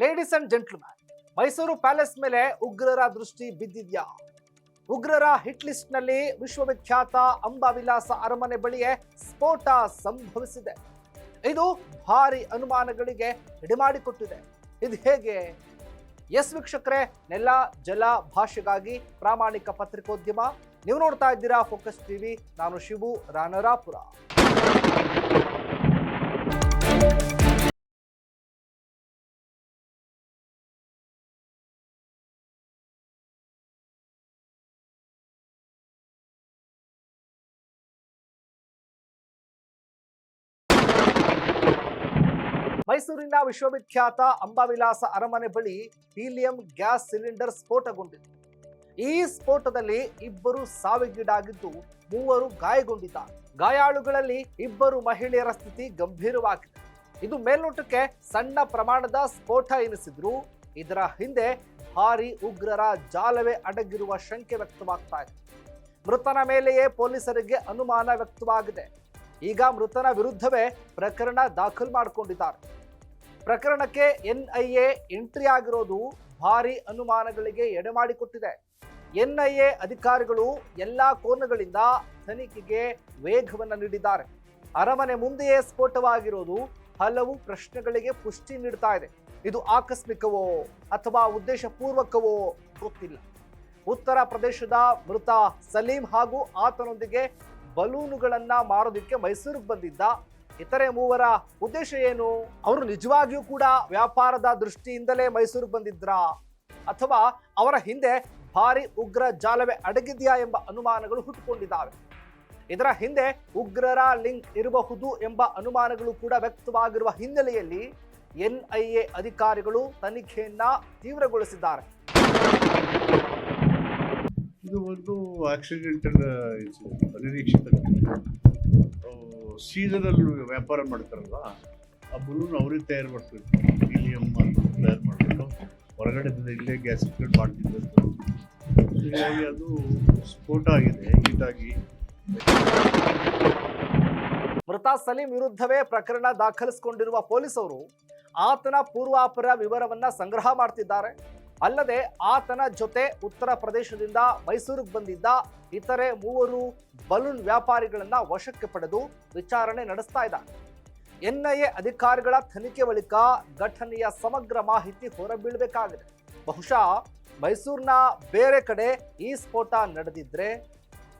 Ladies and gentleman, Mysuru palace ಮೇಲೆ ಉಗ್ರರ ದೃಷ್ಟಿ ಬಿದ್ದಿದ್ಯಾ? ಉಗ್ರರ ಹಿಟ್ ಲಿಸ್ಟ್ ನಲ್ಲಿ ವಿಶ್ವವಿಖ್ಯಾತ ಅಂಬಾವಿಲಾಸ ಅರಮನೆ ಬಳಿಯೇ ಸ್ಫೋಟ ಸಂಭವಿಸಿದೆ. ಇದು ಭಾರಿ ಅನುಮಾನಗಳಿಗೆ ಎಡೆಮಾಡಿಕೊಟ್ಟಿದೆ. ಇದು ಹೇಗೆ? ಎಸ್ ವೀಕ್ಷಕರೇ, ನೆಲ ಜಲ ಭಾಷೆಗಾಗಿ ಪ್ರಾಮಾಣಿಕ ಪತ್ರಿಕೋದ್ಯಮ. ನೀವು ನೋಡ್ತಾ ಇದ್ದೀರಾ ಫೋಕಸ್ ಟಿವಿ. ನಾನು ಶಿವು ರಾನರಾಪುರ. ಮೈಸೂರಿನ ವಿಶ್ವವಿಖ್ಯಾತ ಅಂಬಾವಿಲಾಸ ಅರಮನೆ ಬಳಿ ಹೀಲಿಯಂ ಗ್ಯಾಸ್ ಸಿಲಿಂಡರ್ ಸ್ಫೋಟಗೊಂಡಿದೆ. ಈ ಸ್ಫೋಟದಲ್ಲಿ ಇಬ್ಬರು ಸಾವಿಗೀಡಾಗಿದ್ದು, ಮೂವರು ಗಾಯಗೊಂಡಿದ್ದಾರೆ. ಗಾಯಾಳುಗಳಲ್ಲಿ ಇಬ್ಬರು ಮಹಿಳೆಯರ ಸ್ಥಿತಿ ಗಂಭೀರವಾಗಿದೆ. ಇದು ಮೇಲ್ನೋಟಕ್ಕೆ ಸಣ್ಣ ಪ್ರಮಾಣದ ಸ್ಫೋಟ ಎನಿಸಿದ್ರು ಇದರ ಹಿಂದೆ ಭಾರಿ ಉಗ್ರರ ಜಾಲವೇ ಅಡಗಿರುವ ಶಂಕೆ ವ್ಯಕ್ತವಾಗ್ತಾ ಇದೆ. ಮೃತನ ಮೇಲೆಯೇ ಪೊಲೀಸರಿಗೆ ಅನುಮಾನ ವ್ಯಕ್ತವಾಗಿದೆ. ಈಗ ಮೃತನ ವಿರುದ್ಧವೇ ಪ್ರಕರಣ ದಾಖಲು ಮಾಡಿಕೊಂಡಿದ್ದಾರೆ. ಪ್ರಕರಣಕ್ಕೆ ಎನ್ಐಎ ಎಂಟ್ರಿ ಆಗಿರೋದು ಭಾರಿ ಅನುಮಾನಗಳಿಗೆ ಎಡೆಮಾಡಿಕೊಟ್ಟಿದೆ. ಎನ್ಐಎ ಅಧಿಕಾರಿಗಳು ಎಲ್ಲಾ ಕೋನಗಳಿಂದ ತನಿಖೆಗೆ ವೇಗವನ್ನು ನೀಡಿದ್ದಾರೆ. ಅರಮನೆ ಮುಂದೆಯೇ ಸ್ಫೋಟವಾಗಿರೋದು ಹಲವು ಪ್ರಶ್ನೆಗಳಿಗೆ ಪುಷ್ಟಿ ನೀಡ್ತಾ ಇದೆ. ಇದು ಆಕಸ್ಮಿಕವೋ ಅಥವಾ ಉದ್ದೇಶಪೂರ್ವಕವೋ ಗೊತ್ತಿಲ್ಲ. ಉತ್ತರ ಪ್ರದೇಶದ ಮೃತ ಸಲೀಂ ಹಾಗೂ ಆತನೊಂದಿಗೆ ಬಲೂನುಗಳನ್ನ ಮಾರೋದಕ್ಕೆ ಮೈಸೂರಿಗೆ ಬಂದಿದ್ದ ಇತರೆ ಮೂವರ ಉದ್ದೇಶ ಏನು? ಅವರು ನಿಜವಾಗಿಯೂ ಕೂಡ ವ್ಯಾಪಾರದ ದೃಷ್ಟಿಯಿಂದಲೇ ಮೈಸೂರಿಗೆ ಬಂದಿದ್ರಾ ಅಥವಾ ಅವರ ಹಿಂದೆ ಭಾರಿ ಉಗ್ರ ಜಾಲವೇ ಅಡಗಿದೆಯಾ ಎಂಬ ಅನುಮಾನಗಳು ಹುಟ್ಟುಕೊಂಡಿದ್ದಾವೆ. ಇದರ ಹಿಂದೆ ಉಗ್ರರ ಲಿಂಕ್ ಇರಬಹುದು ಎಂಬ ಅನುಮಾನಗಳು ಕೂಡ ವ್ಯಕ್ತವಾಗಿರುವ ಹಿನ್ನೆಲೆಯಲ್ಲಿ ಎನ್ಐಎ ಅಧಿಕಾರಿಗಳು ತನಿಖೆಯನ್ನ ತೀವ್ರಗೊಳಿಸಿದ್ದಾರೆ. ಇದು ಒಂದು ಆಕ್ಸಿಡೆಂಟಲ್ ಅನಿರೀಕ್ಷಿತ ಸೀಸನಲ್ ವ್ಯಾಪಾರ ಮಾಡ್ತಾರಲ್ಲ, ಆ ಬಲೂನ್ ಅವರೇ ತಯಾರು ಮಾಡ್ತಾರೆ. ಹೀಲಿಯಂ ತಯಾರು ಮಾಡಿಬಿಟ್ಟು ಹೊರಗಡೆದಿಂದ ಇಲ್ಲೇ ಗ್ಯಾಸ್ ಇಟ್ಕೊಂಡು ಮಾಡ್ತಿದ್ದು, ಹೀಗಾಗಿ ಅದು ಸ್ಫೋಟ ಆಗಿದೆ. ಹೀಗಾಗಿ ಮೃತ ಸಲೀಂ ವಿರುದ್ಧವೇ ಪ್ರಕರಣ ದಾಖಲಿಸಿಕೊಂಡಿರುವ ಪೊಲೀಸರು ಆತನ ಪೂರ್ವಾಪರ ವಿವರವನ್ನ ಸಂಗ್ರಹ ಮಾಡ್ತಿದ್ದಾರೆ. ಅಲ್ಲದೆ ಆತನ ಜೊತೆ ಉತ್ತರ ಪ್ರದೇಶದಿಂದ ಮೈಸೂರಿಗೆ ಬಂದಿದ್ದ ಇತರೆ ಮೂವರು ಬಲೂನ್ ವ್ಯಾಪಾರಿಗಳನ್ನ ವಶಕ್ಕೆ ಪಡೆದು ವಿಚಾರಣೆ ನಡೆಸ್ತಾ ಇದ್ದಾರೆ. ಎನ್ಐಎ ಅಧಿಕಾರಿಗಳ ತನಿಖೆ ಬಳಿಕ ಘಟನೆಯ ಸಮಗ್ರ ಮಾಹಿತಿ ಹೊರಬೀಳಬೇಕಾಗಿದೆ. ಬಹುಶಃ ಮೈಸೂರಿನ ಬೇರೆ ಕಡೆ ಈ ಸ್ಫೋಟ ನಡೆದಿದ್ರೆ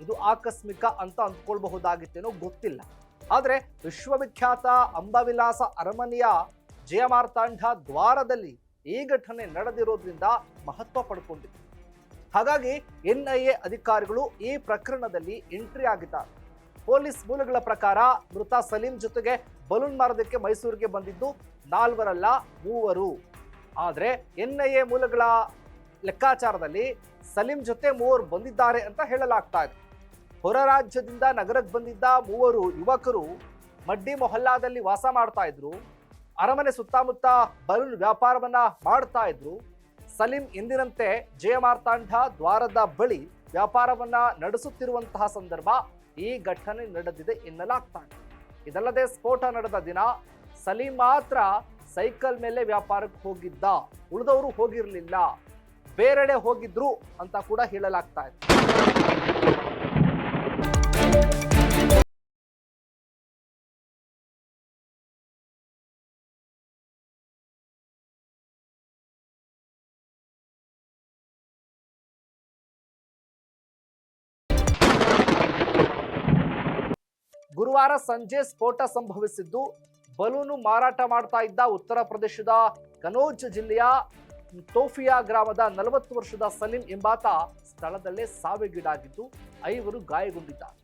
ಇದು ಆಕಸ್ಮಿಕ ಅಂತ ಅಂದ್ಕೊಳ್ಬಹುದಾಗಿತ್ತೇನೋ ಗೊತ್ತಿಲ್ಲ. ಆದರೆ ವಿಶ್ವವಿಖ್ಯಾತ ಅಂಬಾವಿಲಾಸ ಅರಮನೆಯ ಜಯಮಾರ್ತಾಂಡ ದ್ವಾರದಲ್ಲಿ ಈ ಘಟನೆ ನಡೆದಿರೋದ್ರಿಂದ ಮಹತ್ವ ಪಡ್ಕೊಂಡಿದೆ. ಹಾಗಾಗಿ ಎನ್ಐಎ ಅಧಿಕಾರಿಗಳು ಈ ಪ್ರಕರಣದಲ್ಲಿ ಎಂಟ್ರಿ ಆಗಿದ್ದಾರೆ. ಪೊಲೀಸ್ ಮೂಲಗಳ ಪ್ರಕಾರ ಮೃತ ಸಲೀಂ ಜೊತೆಗೆ ಬಲೂನ್ ಮಾರೋದಕ್ಕೆ ಮೈಸೂರಿಗೆ ಬಂದಿದ್ದು 4 ಅಲ್ಲ 3. ಆದರೆ ಎನ್ಐಎ ಮೂಲಗಳ ಲೆಕ್ಕಾಚಾರದಲ್ಲಿ ಸಲೀಂ ಜೊತೆ 3 ಬಂದಿದ್ದಾರೆ ಅಂತ ಹೇಳಲಾಗ್ತಾ ಇದೆ. ಹೊರ ರಾಜ್ಯದಿಂದ ನಗರಕ್ಕೆ ಬಂದಿದ್ದ 3 ಯುವಕರು ಮಡ್ಡಿ ಮೊಹಲ್ಲಾದಲ್ಲಿ ವಾಸ ಮಾಡ್ತಾ ಇದ್ರು. ಅರಮನೆ ಸುತ್ತಮುತ್ತ ಬಲೂನ್ ವ್ಯಾಪಾರವನ್ನ ಮಾಡ್ತಾ ಇದ್ರು. ಸಲೀಂ ಎಂದಿನಂತೆ ಜಯಮಾರ್ತಾಂಡ ದ್ವಾರದ ಬಳಿ ವ್ಯಾಪಾರವನ್ನ ನಡೆಸುತ್ತಿರುವಂತಹ ಸಂದರ್ಭ ಈ ಘಟನೆ ನಡೆದಿದೆ ಎನ್ನಲಾಗ್ತಾ ಇದೆ. ಇದಲ್ಲದೆ ಸ್ಫೋಟ ನಡೆದ ದಿನ ಸಲೀಂ ಮಾತ್ರ ಸೈಕಲ್ ಮೇಲೆ ವ್ಯಾಪಾರಕ್ಕೆ ಹೋಗಿದ್ದ, ಉಳಿದವರು ಹೋಗಿರಲಿಲ್ಲ, ಬೇರೆಡೆ ಹೋಗಿದ್ರು ಅಂತ ಕೂಡ ಹೇಳಲಾಗ್ತಾ ಇದೆ. ಗುರುವಾರ ಸಂಜೆ ಸ್ಫೋಟ ಸಂಭವಿಸಿದ್ದು, ಬಲೂನು ಮಾರಾಟ ಮಾಡ್ತಾ ಇದ್ದ ಉತ್ತರ ಪ್ರದೇಶದ ಕನೌಜ್ ಜಿಲ್ಲೆಯ ತೋಫಿಯಾ ಗ್ರಾಮದ 40 ವರ್ಷದ ಸಲೀಂ ಎಂಬಾತ ಸ್ಥಳದಲ್ಲೇ ಸಾವಿಗೀಡಾಗಿದ್ದು 5 ಗಾಯಗೊಂಡಿದ್ದಾರೆ.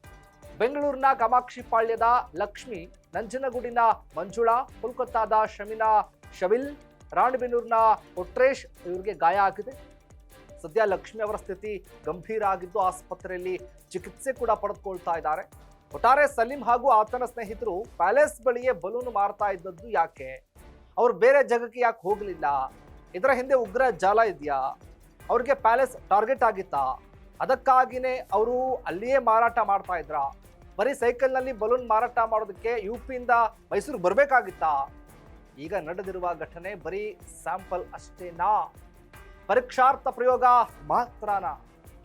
ಬೆಂಗಳೂರಿನ ಕಾಮಾಕ್ಷಿ ಪಾಳ್ಯದ ಲಕ್ಷ್ಮಿ, ನಂಜನಗೂಡಿನ ಮಂಜುಳಾ, ಕೋಲ್ಕತ್ತಾದ ಶಮಿನಾ ಶವಿಲ್, ರಾಣಿಬೆನ್ನೂರಿನ ಕೊಟ್ರೇಶ್ ಇವರಿಗೆ ಗಾಯ ಆಗಿದೆ. ಸದ್ಯ ಲಕ್ಷ್ಮಿ ಅವರ ಸ್ಥಿತಿ ಗಂಭೀರ ಆಗಿದ್ದು ಆಸ್ಪತ್ರೆಯಲ್ಲಿ ಚಿಕಿತ್ಸೆ ಕೂಡ ಪಡೆದುಕೊಳ್ತಾ ಇದ್ದಾರೆ. ಒಟ್ಟಾರೆ ಸಲೀಂ ಹಾಗೂ ಆತನ ಸ್ನೇಹಿತರು ಪ್ಯಾಲೇಸ್ ಬಳಿಯೇ ಬಲೂನು ಮಾರ್ತಾ ಇದ್ದದ್ದು ಯಾಕೆ? ಅವ್ರು ಬೇರೆ ಜಾಗಕ್ಕೆ ಯಾಕೆ ಹೋಗಲಿಲ್ಲ? ಇದರ ಹಿಂದೆ ಉಗ್ರ ಜಾಲ ಇದೆಯಾ? ಅವ್ರಿಗೆ ಪ್ಯಾಲೇಸ್ ಟಾರ್ಗೆಟ್ ಆಗಿತ್ತಾ? ಅದಕ್ಕಾಗಿನೇ ಅವರು ಅಲ್ಲಿಯೇ ಮಾರಾಟ ಮಾಡ್ತಾ ಇದ್ರಾ? ಬರೀ ಸೈಕಲ್ನಲ್ಲಿ ಬಲೂನ್ ಮಾರಾಟ ಮಾಡೋದಕ್ಕೆ ಯುಪಿಯಿಂದ ಮೈಸೂರಿಗೆ ಬರಬೇಕಾಗಿತ್ತಾ? ಈಗ ನಡೆದಿರುವ ಘಟನೆ ಬರೀ ಸ್ಯಾಂಪಲ್ ಅಷ್ಟೇನಾ? ಪರೀಕ್ಷಾರ್ಥ ಪ್ರಯೋಗ ಮಾತ್ರನಾ?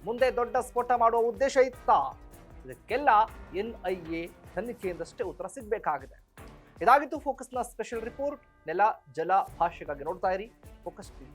ಮುಂದೆ ದೊಡ್ಡ ಸ್ಫೋಟ ಮಾಡುವ ಉದ್ದೇಶ ಇತ್ತಾ? ಇದಕ್ಕೆಲ್ಲ NIA ತನಿಖೆಯಿಂದಷ್ಟೇ ಉತ್ತರ ಸಿಗಬೇಕಾಗಿದೆ. ಇದಾಗಿತ್ತು ಫೋಕಸ್ನ ಸ್ಪೆಷಲ್ ರಿಪೋರ್ಟ್. ನೆಲ ಜಲ ಭಾಷೆಗಾಗಿ ನೋಡ್ತಾ ಇರಿ ಫೋಕಸ್ ಟಿವಿ.